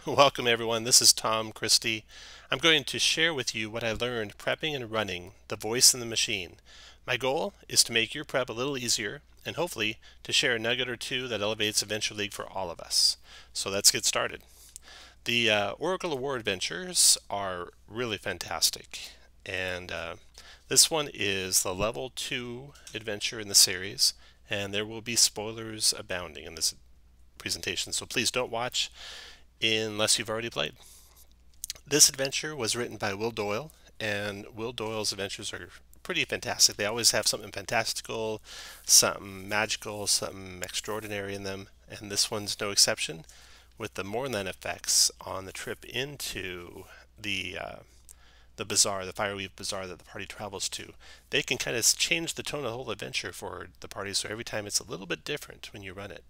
Welcome everyone, this is Tom Christie. I'm going to share with you what I learned prepping and running the voice in the machine. My goal is to make your prep a little easier and hopefully to share a nugget or two that elevates Adventure League for all of us. So let's get started. The Oracle Award adventures are really fantastic, and this one is the level 2 adventure in the series, and there will be spoilers abounding in this presentation, so please don't watch unless you've already played. This adventure was written by Will Doyle, and Will Doyle's adventures are pretty fantastic. They always have something fantastical, something magical, something extraordinary in them, and this one's no exception, with the Moorland effects on the trip into the bazaar, the Fireweave Bazaar that the party travels to. They can kind of change the tone of the whole adventure for the party, so every time it's a little bit different when you run it.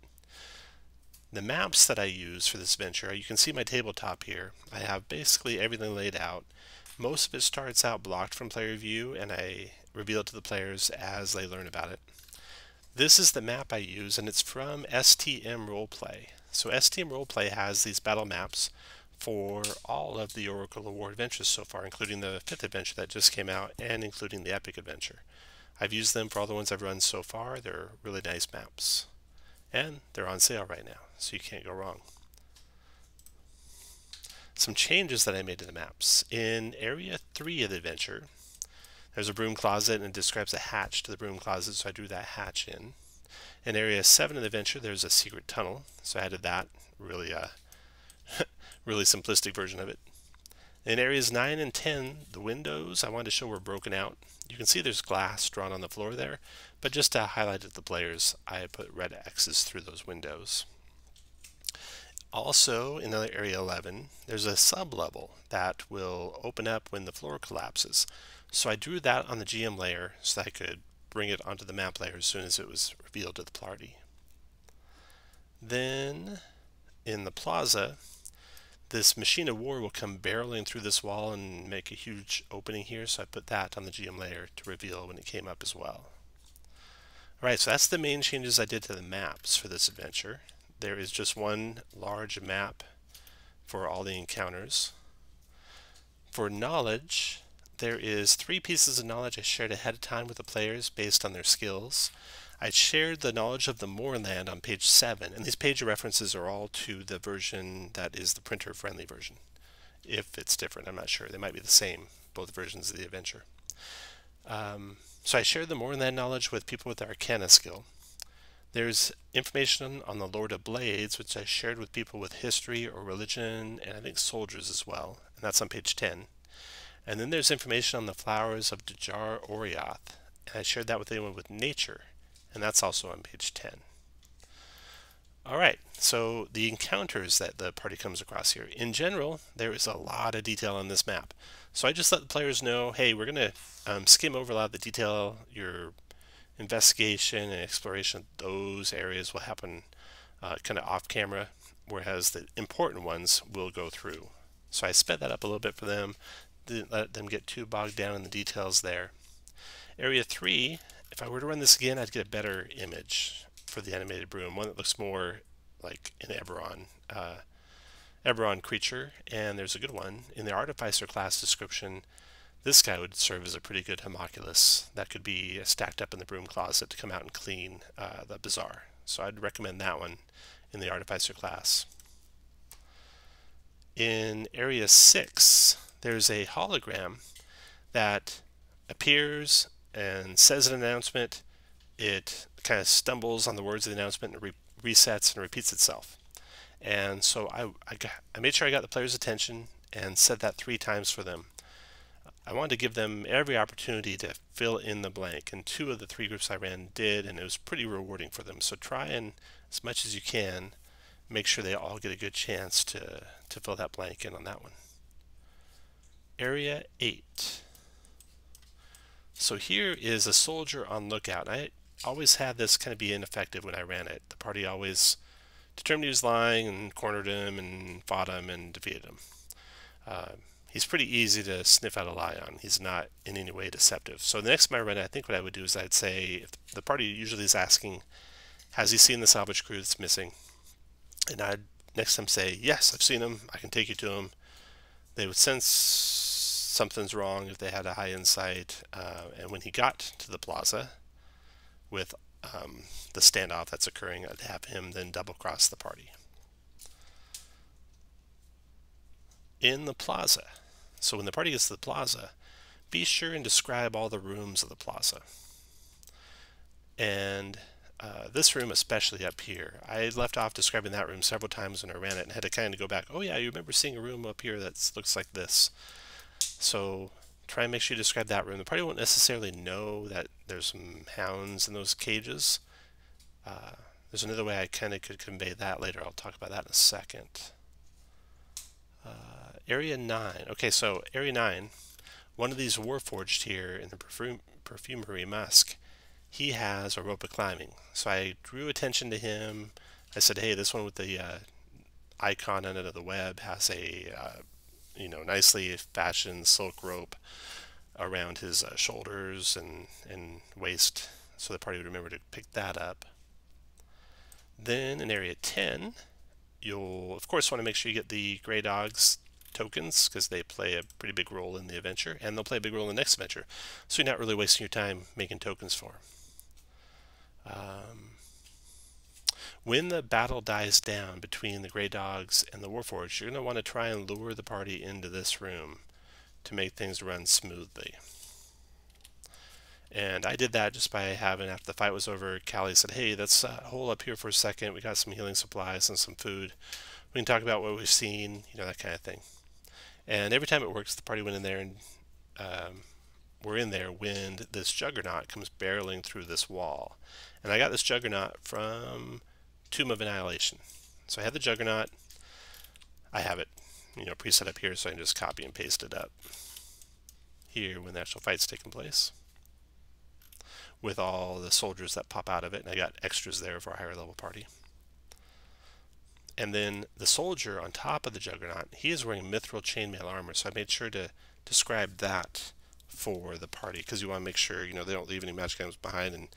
The maps that I use for this adventure, you can see my tabletop here. I have basically everything laid out. Most of it starts out blocked from player view, and I reveal it to the players as they learn about it. This is the map I use, and it's from STM Roleplay. So STM Roleplay has these battle maps for all of the Oracle Award adventures so far, including the 5th adventure that just came out and including the Epic adventure. I've used them for all the ones I've run so far. They're really nice maps. And they're on sale right now, so you can't go wrong. Some changes that I made to the maps. In Area 3 of the adventure, there's a broom closet, and it describes a hatch to the broom closet, so I drew that hatch in. In Area 7 of the adventure, there's a secret tunnel, so I added that. Really, really simplistic version of it. In Areas 9 and 10, the windows I wanted to show were broken out. You can see there's glass drawn on the floor there, but just to highlight it to the players, I put red X's through those windows. Also, in Area 11, there's a sub-level that will open up when the floor collapses. So I drew that on the GM layer so that I could bring it onto the map layer as soon as it was revealed to the party. Then, in the Plaza, this machine of war will come barreling through this wall and make a huge opening here, so I put that on the GM layer to reveal when it came up as well. Alright, so that's the main changes I did to the maps for this adventure. There is just one large map for all the encounters. For knowledge, there is 3 pieces of knowledge I shared ahead of time with the players based on their skills. I shared the knowledge of the Moorland on page 7, and these page references are all to the version that is the printer-friendly version. If it's different, I'm not sure. They might be the same, both versions of the adventure. So I shared the Moorland knowledge with people with the Arcana skill. There's information on the Lord of Blades, which I shared with people with history or religion, and I think soldiers as well, and that's on page 10. And then there's information on the flowers of Dajar Orioth, and I shared that with anyone with nature, and that's also on page 10. Alright, so the encounters that the party comes across here. In general, there is a lot of detail on this map. So I just let the players know, hey, we're going to skim over a lot of the detail. Your investigation and exploration of those areas will happen kind of off camera, whereas the important ones will go through. So I sped that up a little bit for them, didn't let them get too bogged down in the details there. Area 3, if I were to run this again, I'd get a better image for the animated broom, one that looks more like an Eberron creature, and there's a good one. In the Artificer class description, this guy would serve as a pretty good homunculus that could be stacked up in the broom closet to come out and clean the bazaar. So I'd recommend that one in the Artificer class. In Area 6, there's a hologram that appears and says an announcement. It kind of stumbles on the words of the announcement and resets and repeats itself. And so I made sure I got the players' attention and said that 3 times for them. I wanted to give them every opportunity to fill in the blank, and 2 of the 3 groups I ran did, and it was pretty rewarding for them. So try and, as much as you can, make sure they all get a good chance to fill that blank in on that one. Area 8. So here is a soldier on lookout. I always had this kind of be ineffective when I ran it. The party always determined he was lying and cornered him and fought him and defeated him. He's pretty easy to sniff out a lie on. He's not in any way deceptive. So the next time I run it, I think what I would do is I'd say, if the party usually is asking, has he seen the salvage crew that's missing? And I'd next time say, yes, I've seen him, I can take you to him. They would sense something's wrong if they had a high insight, and when he got to the plaza with the standoff that's occurring, I'd have him then double cross the party. In the plaza, so when the party gets to the plaza, be sure and describe all the rooms of the plaza. And this room especially up here, I left off describing that room several times when I ran it and had to kind of go back, oh yeah, you remember seeing a room up here that looks like this. So try and make sure you describe that room. The party won't necessarily know that there's some hounds in those cages. There's another way I kind of could convey that later. I'll talk about that in a second. Area 9. Okay, so Area 9, one of these warforged here in the perfumery musk, he has a rope of climbing. So I drew attention to him. I said, hey, this one with the icon on it of the web has a nicely fashioned silk rope around his shoulders and waist, so the party would remember to pick that up. Then in Area 10, you'll of course want to make sure you get the Grey Dogs tokens, because they play a pretty big role in the adventure, and they'll play a big role in the next adventure, so you're not really wasting your time making tokens for them. When the battle dies down between the Grey Dogs and the Warforged, you're going to want to try and lure the party into this room to make things run smoothly. And I did that just by having, after the fight was over, Callie said, hey, let's hold up here for a second. We got some healing supplies and some food. We can talk about what we've seen, that kind of thing. And every time it works, the party went in there, and we're in there when this Juggernaut comes barreling through this wall. And I got this Juggernaut from Tomb of Annihilation. So I had the Juggernaut. I have it, preset up here, so I can just copy and paste it up here when the actual fight's taking place, with all the soldiers that pop out of it, and I got extras there for a higher level party. And then the soldier on top of the Juggernaut, he is wearing mithril chainmail armor, so I made sure to describe that for the party, because you want to make sure they don't leave any magic items behind and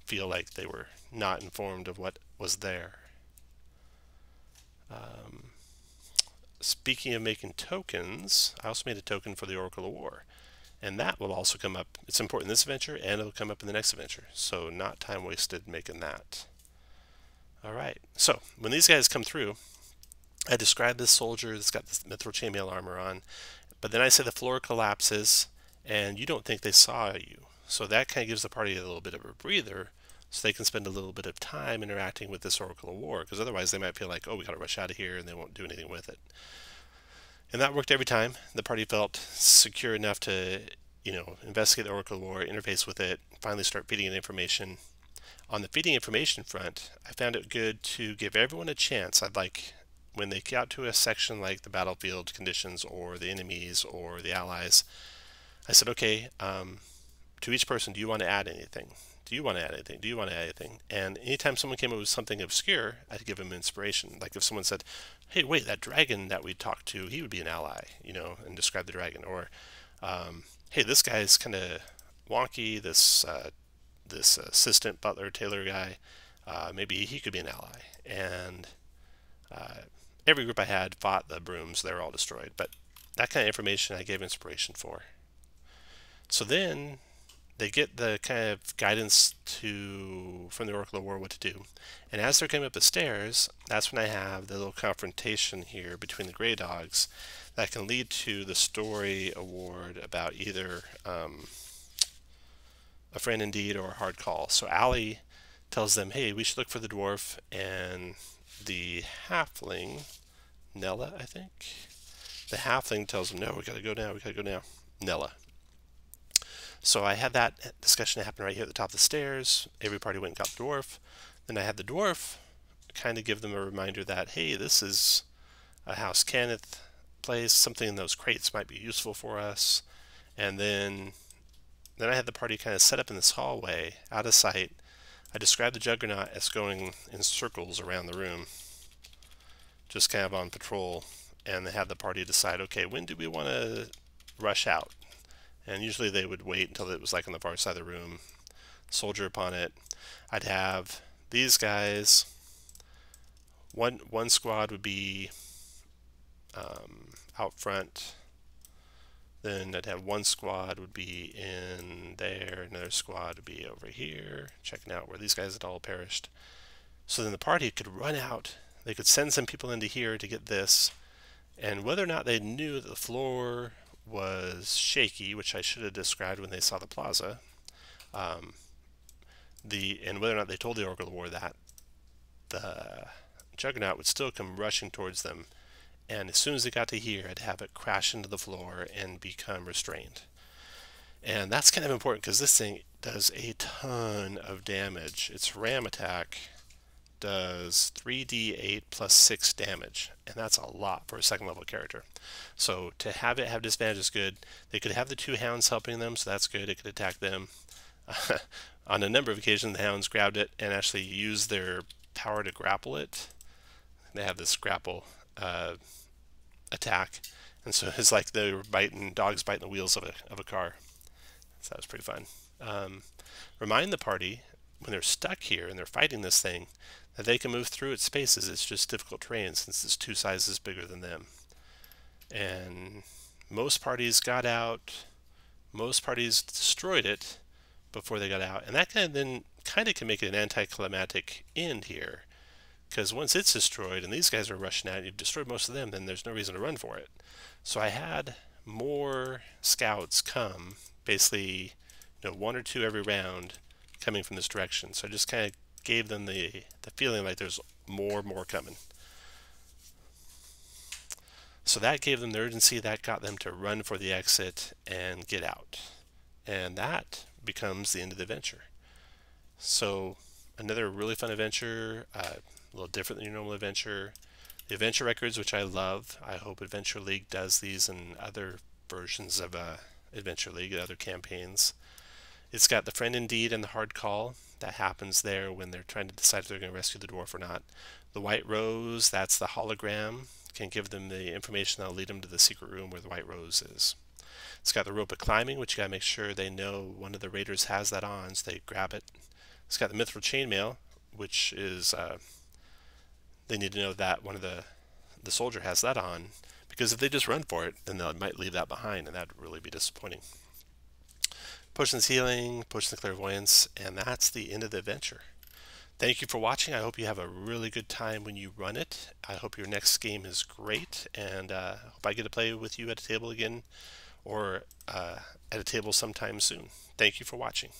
feel like they were not informed of what was there. Speaking of making tokens, I also made a token for the Oracle of War, and that will also come up. It's important in this adventure, and it'll come up in the next adventure, so not time wasted making that. Alright, so when these guys come through, I describe this soldier that's got this mithril chainmail armor on, but then I say the floor collapses, and you don't think they saw you. So that kind of gives the party a little bit of a breather, so they can spend a little bit of time interacting with this Oracle of War, because otherwise they might feel like, oh, we gotta rush out of here, and they won't do anything with it. And that worked every time. The party felt secure enough to, investigate the Oracle of War, interface with it, finally start feeding it information. On the feeding information front, I found it good to give everyone a chance. I'd like, when they get out to a section like the battlefield conditions or the enemies or the allies, I said, okay, to each person, do you want to add anything? Do you want to add anything? Do you want to add anything? And anytime someone came up with something obscure, I'd give them inspiration. Like if someone said, hey, wait, that dragon that we talked to, he would be an ally, and describe the dragon. Or, hey, this guy's kind of wonky, this assistant, butler, tailor guy, maybe he could be an ally. And every group I had fought the Brooms. They were all destroyed. But that kind of information I gave inspiration for. So then they get the kind of guidance from the Oracle of War what to do. And as they're coming up the stairs, that's when I have the little confrontation here between the Grey Dogs that can lead to the story award about either a friend indeed or a hard call. So Allie tells them, hey, we should look for the dwarf, and the halfling, Nella, I think, the halfling tells them, no, we gotta go now, Nella. So I had that discussion happen right here at the top of the stairs. Every party went and got the dwarf. Then I had the dwarf kind of give them a reminder that, hey, this is a House Kenneth place. Something in those crates might be useful for us. And then I had the party kind of set up in this hallway, out of sight. I described the Juggernaut as going in circles around the room, just kind of on patrol. And they had the party decide, okay, when do we want to rush out? And usually they would wait until it was like on the far side of the room, soldier upon it. I'd have these guys One squad would be out front. Then I'd have one squad would be in there, another squad would be over here, checking out where these guys had all perished. So then the party could run out. They could send some people into here to get this, and whether or not they knew that the floor was shaky, which I should have described when they saw the plaza, and whether or not they told the Oracle of War that, the Juggernaut would still come rushing towards them, and as soon as it got to here, I'd have it crash into the floor and become restrained. And that's kind of important because this thing does a ton of damage. Its ram attack does 3d8 plus 6 damage, and that's a lot for a second level character. So to have it have disadvantage is good. They could have the two hounds helping them, so that's good. It could attack them. On a number of occasions, the hounds grabbed it and actually used their power to grapple it. They have this grapple attack, and so it's like they were dogs biting the wheels of a car. So that was pretty fun. Remind the party when they're stuck here and they're fighting this thing that they can move through its spaces. It's just difficult terrain since it's 2 sizes bigger than them. And most parties got out. Most parties destroyed it before they got out, and that kind of can make it an anticlimactic end here. Because once it's destroyed and these guys are rushing out, you've destroyed most of them, then there's no reason to run for it. So I had more scouts come, basically, 1 or 2 every round coming from this direction. So I just kind of gave them the feeling like there's more coming. So that gave them the urgency, that got them to run for the exit and get out. And that becomes the end of the adventure. So another really fun adventure, a little different than your normal adventure. The adventure records, which I love. I hope Adventure League does these in other versions of Adventure League, other campaigns. It's got the friend indeed and the hard call. That happens there when they're trying to decide if they're going to rescue the dwarf or not. The white rose, that's the hologram. Can give them the information that'll lead them to the secret room where the white rose is. It's got the rope of climbing, which you got to make sure they know one of the raiders has that on, so they grab it. It's got the mithril chainmail, which is they need to know that one of the soldier has that on, because if they just run for it, then they might leave that behind, and that would really be disappointing. Potions healing, potions clairvoyance, and that's the end of the adventure. Thank you for watching. I hope you have a really good time when you run it. I hope your next game is great, and I hope I get to play with you at a table again, or at a table sometime soon. Thank you for watching.